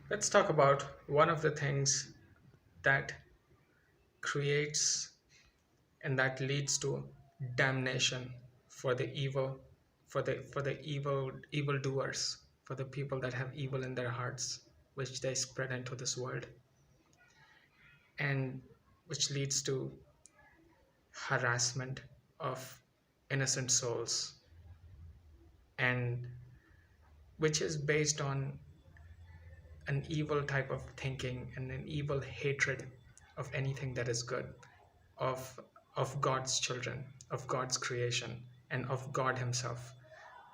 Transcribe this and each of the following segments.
Let's talk about one of the things that creates and that leads to damnation for the evil, for the evildoers, for the people that have evil in their hearts, which they spread into this world, and which leads to harassment of innocent souls, and which is based on an evil type of thinking and an evil hatred of anything that is good, of of God's children, of God's creation, and of God Himself.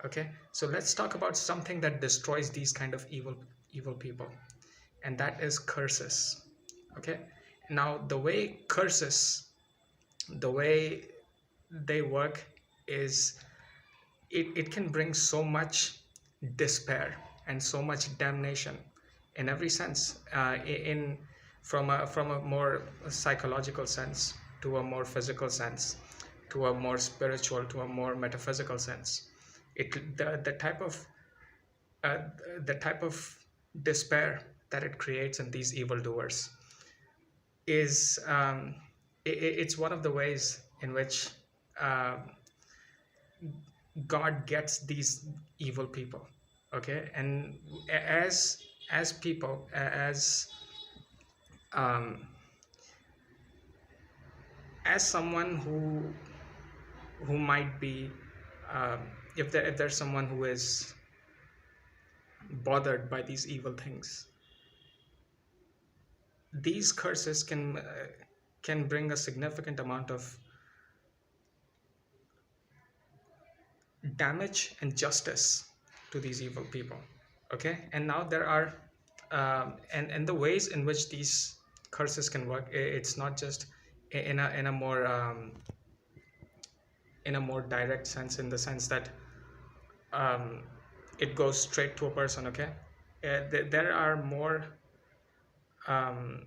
Okay, so let's talk about something that destroys these kind of evil people, and that is curses. Okay, now the way they work is it can bring so much despair and so much damnation in every sense, in from a more psychological sense to a more physical sense to a more spiritual to a more metaphysical sense. Uh, the type of despair that it creates in these evildoers is it's one of the ways in which uh, God gets these evil people. Okay, and as people, um, as someone who might be, um, if there's someone who is bothered by these evil things, these curses can bring a significant amount of damage and justice to these evil people. Okay, and now there are and the ways in which these curses can work, it's not just in a more direct sense, in the sense that um, it goes straight to a person. Okay, there are more um,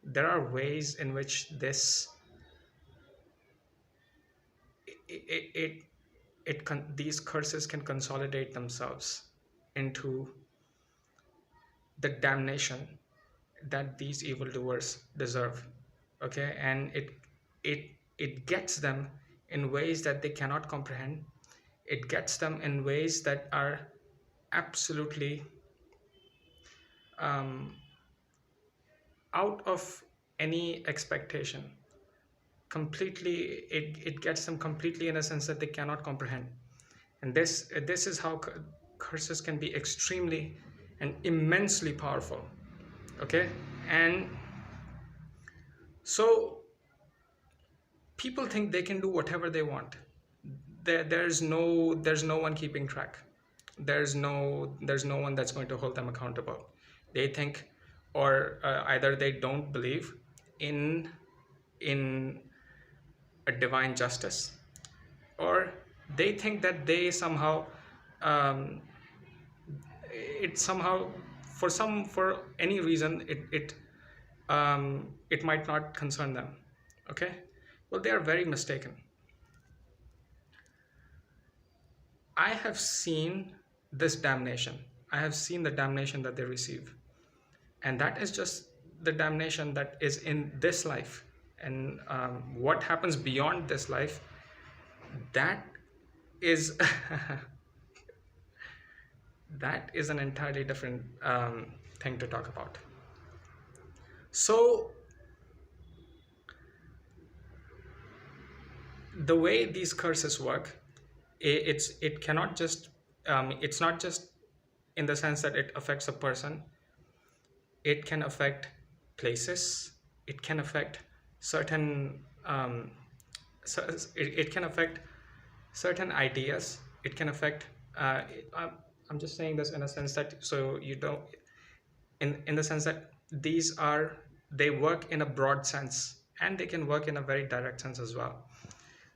there are ways in which it, it, these curses can consolidate themselves into the damnation that these evildoers deserve. Okay, and it it gets them in ways that they cannot comprehend. It gets them in ways that are absolutely um, out of any expectation. Completely, it gets them completely in a sense that they cannot comprehend. And this is how curses can be extremely and immensely powerful. Okay, and so people think they can do whatever they want. There's no one keeping track. There's no one that's going to hold them accountable. They think, or either they don't believe in in a divine justice, or they think that they somehow um, it somehow, for any reason, it might not concern them. Okay, well, they are very mistaken. I have seen this damnation. I have seen the damnation that they receive. And that is just the damnation that is in this life. And what happens beyond this life, that is that is an entirely different thing to talk about. So the way these curses work, it cannot just it's not just in the sense that it affects a person. It can affect places. It can affect certain so it can affect certain ideas. It can affect I'm just saying this in a sense that, so you don't, in the sense that they work in a broad sense, and they can work in a very direct sense as well.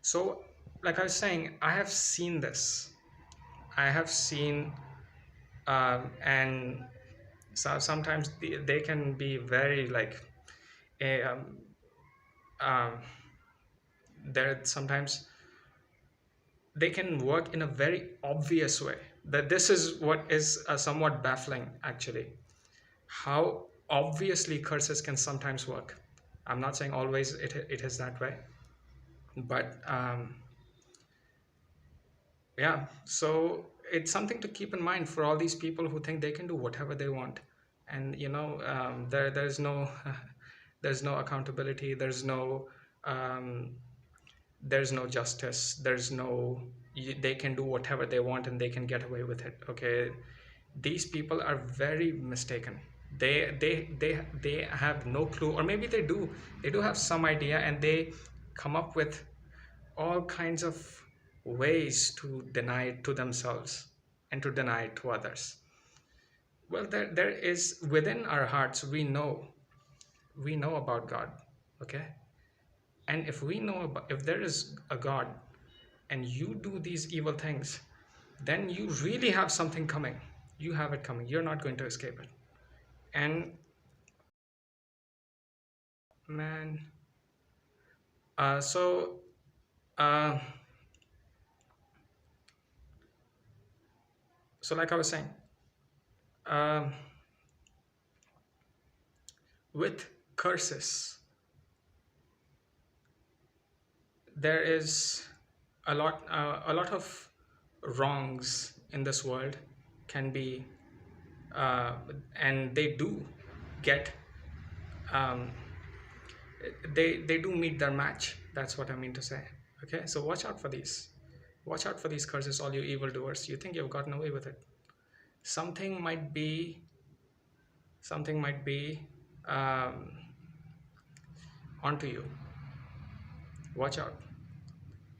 So, like I was saying, I have seen this. I have seen, and so sometimes they can be very like, eh, um, there sometimes they can work in a very obvious way. that this is what is somewhat baffling, actually. How obviously curses can sometimes work. I'm not saying always it is that way, but yeah, so it's something to keep in mind for all these people who think they can do whatever they want. And there's no there's no accountability, um, there's no justice, they can do whatever they want and they can get away with it. Okay, these people are very mistaken. They have no clue, or maybe they do have some idea, and they come up with all kinds of ways to deny it to themselves and to deny it to others. Well, there is, within our hearts, we know about God. Okay, and if there is a God and you do these evil things, then you really have something coming. You have it coming. You're not going to escape it. And man, uh, so uh, so like I was saying, uh, with curses, there is a lot of wrongs in this world can be, uh, and they do get, um, they do meet their match. That's what I mean to say. Okay, so watch out for these curses, all you evildoers. You think you've gotten away with it? Something might be something might be um, onto you. Watch out.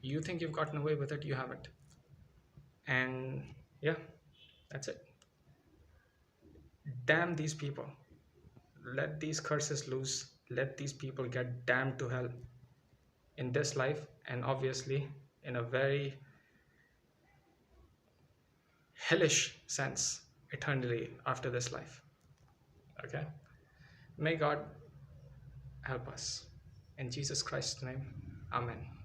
You think you've gotten away with it, you haven't. And yeah, that's it. Damn these people. Let these curses loose. Let these people get damned to hell in this life, and obviously in a very hellish sense eternally after this life. Okay? May God help us. In Jesus Christ's name, amen.